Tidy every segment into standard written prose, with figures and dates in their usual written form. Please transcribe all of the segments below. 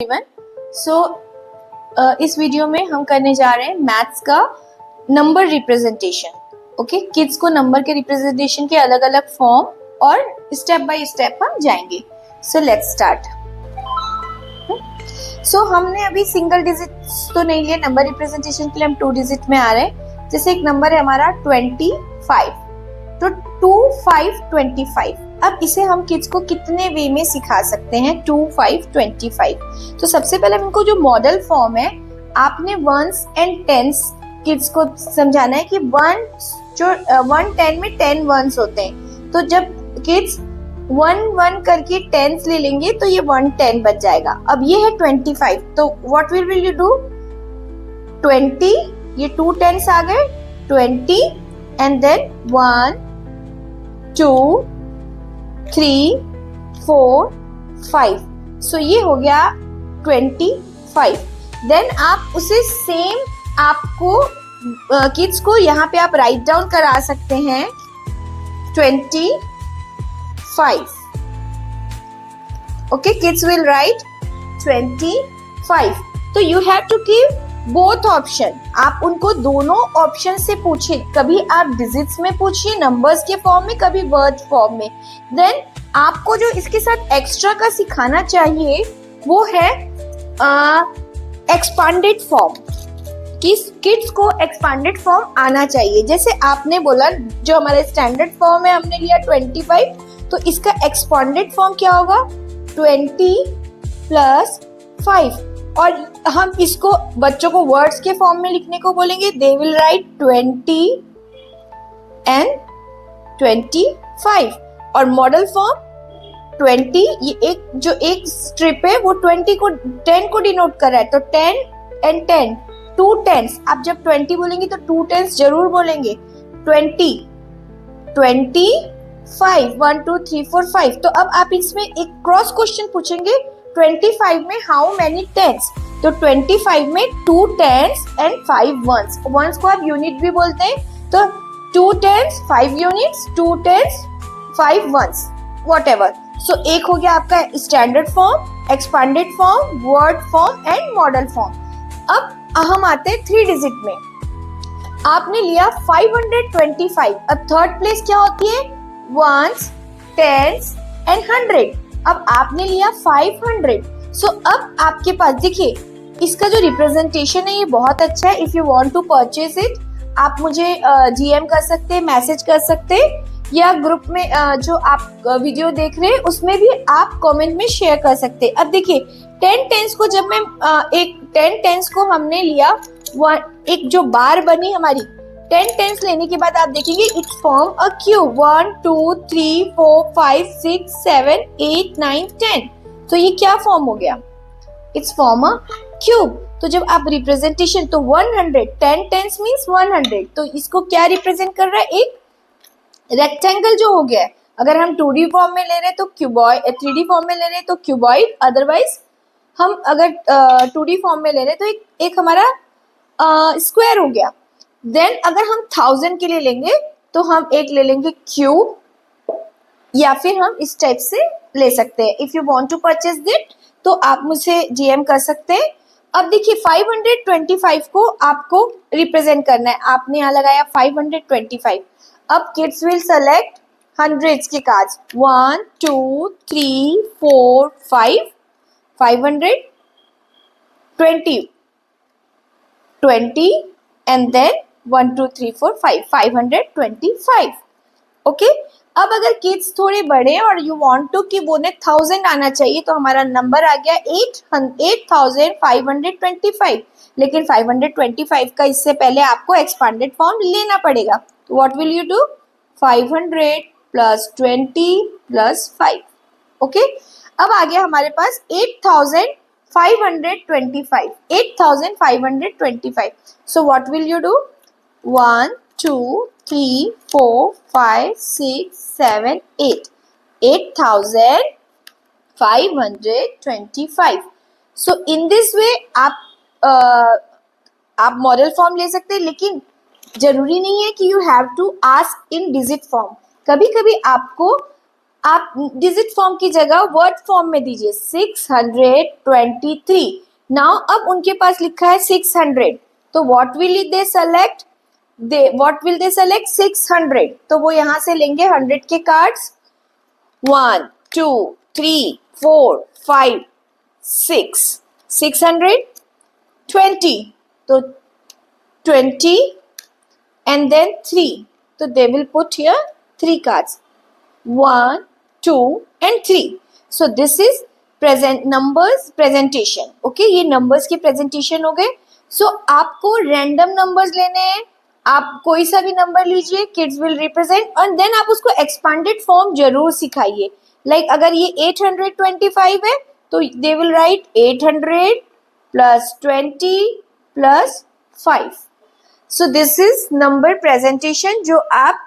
Everyone. इस video में हम करने जा रहे हैं मैथ्स का नंबर रिप्रेजेंटेशन। ओके, किड्स को नंबर के रिप्रेजेंटेशन के अलग अलग फॉर्म और स्टेप बाय स्टेप हम जाएंगे। So let's start. हमने अभी सिंगल डिजिट तो नहीं लिया, नंबर रिप्रेजेंटेशन के लिए हम 2 डिजिट में आ रहे हैं। जैसे एक नंबर है हमारा 25, तो 2, 5, 25। अब इसे हम किड्स को कितने वे में सिखा सकते हैं? 2, 5, 25। तो सबसे पहले इनको जो मॉडल फॉर्म है, आपने वंस एंड टेंस किड्स को समझाना है कि 1 10 में 10 वंस होते हैं। तो जब किड्स 1 करके टेंस ले लेंगे तो ये 1 10 बच जाएगा। अब ये है 25, तो व्हाट विल यू डू? 20, ये 2 10s आ गए, 20 एंड देन 1 2 3 4 5। सो ये हो गया 25। देन आप उसे सेम आपको किड्स को यहाँ पे आप राइट डाउन करा सकते हैं 25। Okay, kids will write 25। तो you have to give both option. आप उनको दोनों ऑप्शन से पूछिए, कभी आप डिजिट्स में पूछिए नंबर्स के फॉर्म में, कभी वर्ड फॉर्म में। देन आपको जो इसके साथ एक्स्ट्रा का सिखाना चाहिए वो है एक्सपांडेड फॉर्म। किड्स को एक्सपांडेड फॉर्म आना चाहिए। जैसे आपने बोला जो हमारे स्टैंडर्ड फॉर्म है हमने लिया 25, तो इसका एक्सपांडेड फॉर्म क्या होगा? 20 + 5। और हम इसको बच्चों को वर्ड्स के फॉर्म में लिखने को बोलेंगे। They will write 20 and 25। और मॉडल फॉर्म 20, ये एक स्ट्रिप है वो 10 को डिनोट कर रहा है, तो 10 एंड 10, 2 10s। आप जब 20 बोलेंगे तो 2 10s जरूर बोलेंगे। 20 25 1 2 3 4 5। तो अब आप इसमें एक क्रॉस क्वेश्चन पूछेंगे, 25 में हाउ मेनी टेंस? तो 25 में 2 10s एंड 5 वंस। वंस को आप यूनिट भी बोलते हैं, तो 2 10s 5 units, 2 10s 5 once, whatever. सो एक हो गया आपका standard form, expanded form, word form and model form. अब हम आते हैं 3 डिजिट में। आपने लिया 525। अब थर्ड प्लेस क्या होती है? Ones, tens and 100। अब आपने लिया 500। सो अब आपके पास देखिए इसका जो रिप्रेजेंटेशन है ये बहुत अच्छा है। If you want to purchase it, आप मुझे जीएम कर सकते हैं, मैसेज कर सकते हैं, या ग्रुप में जो आप वीडियो देख रहे हैं उसमें भी आप कमेंट में शेयर कर सकते हैं। अब देखिए 10 टेंस को जब मैं एक 10 टेंस को हमने लिया, एक जो बार बनी हमारी 10 टेंस लेने के बाद आप देखेंगे इट्स फॉर्म अ क्यूब। 1 2 3 4 5 6 7 8 9 10। तो ये क्या फॉर्म हो गया? It's form a cube. तो जब आप रिप्रेजेंटेशन, तो 100 10 टेंस मींस 100, तो इसको क्या रिप्रेजेंट कर रहा है? एक रेक्टेंगल जो हो गया है। अगर हम 2D फॉर्म में ले रहे हैं तो क्यूबॉइड, 3D फॉर्म में ले रहे हैं तो क्यूबॉइड, अदरवाइज हम अगर 2D फॉर्म में ले रहे हैं तो एक हमारा स्क्वायर हो गया। देन अगर हम 1000 के लिए लेंगे तो हम एक ले लेंगे क्यूब, या फिर हम इस टाइप से ले सकते हैं। If you want to purchase it तो आप मुझे जीएम कर सकते हैं। अब देखिए 525 को आपको रिप्रेजेंट करना है। आपने यहाँ लगाया 525। अब किड्स विल सेलेक्ट हंड्रेड्स के कार्ड्स, 1 2 3 4 5 500 20 एंड देन 1 2 3 4 5 525। ओके, अब अगर किड्स थोड़े बड़े और यू वांट टू कि उन्हें 1000 आना चाहिए, तो हमारा नंबर आ गया 8525। लेकिन 525 का इससे पहले आपको एक्सपांडेड फॉर्म लेना पड़ेगा। तो what will you do? 500 + 20 + 5। Okay, अब आ गया हमारे पास 8525। 8525। So what will you do? 1 2 3 4 5 6 7 8 8525। So in this way आप मॉडल फॉर्म ले सकते हैं, लेकिन जरूरी नहीं है कि you have to ask in digit form. कभी कभी आपको आप डिजिट फॉर्म की जगह वर्ड फॉर्म में दीजिए 623। नाउ अब उनके पास लिखा है 600, तो what will they select, what will they select 600, तो वो यहां से लेंगे 100 के कार्ड्स, 1 2 3 4 5 6, 620, तो 20 and then 3, so they will put here 3 cards, 1 2 and 3. So this is present numbers presentation. Okay, ये numbers की presentation हो गए. So आपको random numbers लेने हैं, आप कोई सा भी नंबर लीजिए, kids will represent and then आप उसको expanded form जरूर सिखाइए. Like अगर ये 825 है तो they will write 800 plus 20 plus 5. So this is number presentation जो आप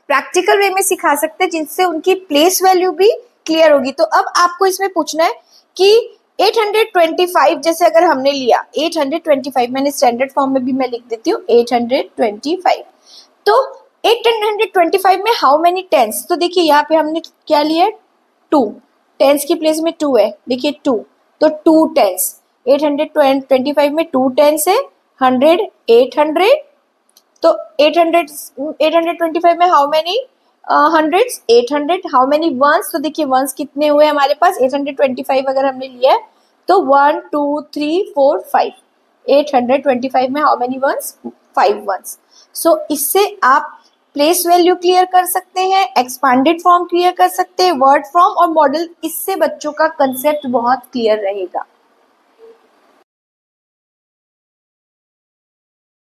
प्रैक्टिकल वे में सिखा सकते हैं, जिनसे उनकी प्लेस वैल्यू भी क्लियर होगी. तो अब आपको इसमें पूछना है कि 825 जैसे अगर हमने लिया 825, मैंने स्टैंडर्ड फॉर्म में भी मैं लिख देती हूँ 825. तो 825 में हाउ मेनी टेंस, तो देखिए यहाँ पे हमने क्या लिया, 2 टेंस की प्लेस में 2 है, देखिए 2, तो 2 टेंस. 825 में 2 टेंस है, 100 800, तो 825 में how many hundreds, 800. How many once, तो देखिए वंस कितने हुए हमारे पास, 825 अगर हमने लिया है तो 1 2 3 4 5. 825 में हाउ मेनी वंस, 5 वंस. सो इससे आप प्लेस वैल्यू क्लियर कर सकते हैं, एक्सपांडेड फॉर्म क्लियर कर सकते हैं, वर्ड फॉर्म और मॉडल. इससे बच्चों का कंसेप्ट बहुत क्लियर रहेगा.